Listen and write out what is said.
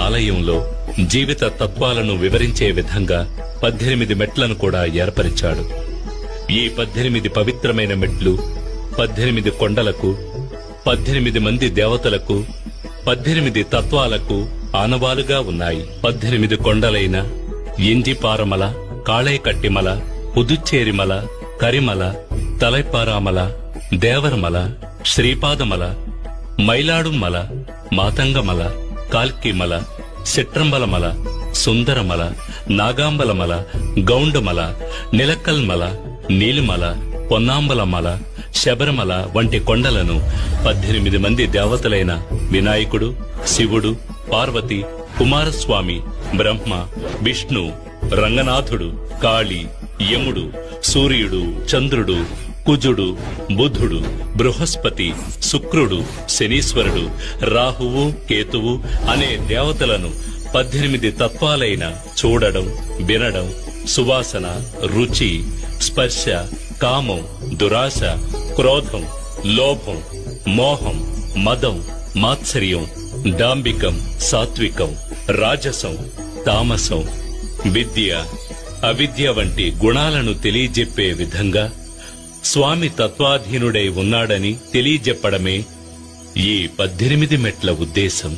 ఆలయంలో జీవిత తత్వాలను వివరించే విధంగా 18 మెట్లను కూడా ఏర్పరిచాడు. ఈ 18 పవిత్రమైన మెట్లు 18 కొండలకు, 18 మంది దేవతలకు, 18 తత్వాలకు ఆనవాలుగా ఉన్నాయి. 18 కొండలైన ఇంజిపారమల, కాళైకట్టిమల, పుదుచ్చేరిమల, కరిమల, తలైపారామల, దేవరమల, శ్రీపాదమల, మైలాడుమల, మాతంగమల, కాల్కిమల, సిట్రంబలమల, సుందరమల, నాగాంబలమల, గౌండమల, నిలకల్మల, నీలిమల, పొన్నాంబలమల, శబరిమల వంటి కొండలను 18 మంది దేవతలైన వినాయకుడు, శివుడు, పార్వతి, కుమారస్వామి, బ్రహ్మ, విష్ణు, రంగనాథుడు, కాళీ, యముడు, సూర్యుడు, చంద్రుడు, కుజుడు, బుధుడు, బృహస్పతి, శుక్రుడు, శనీశ్వరుడు, రాహువు, కేతువు అనే దేవతలను 18 తత్వాలైన చూడడం, వినడం, సువాసన, రుచి, స్పర్శ, కామం, దురాశ, క్రోధం, లోభం, మోహం, మదం, మాత్సర్యం, డాంబికం, సాత్వికం, రాజసం, తామసం, విద్య, అవిద్య వంటి గుణాలను తెలియజెప్పే విధంగా స్వామి తత్వాధీనుడై ఉన్నాడని తెలియజెప్పడమే ఈ 18 మెట్ల ఉద్దేశం.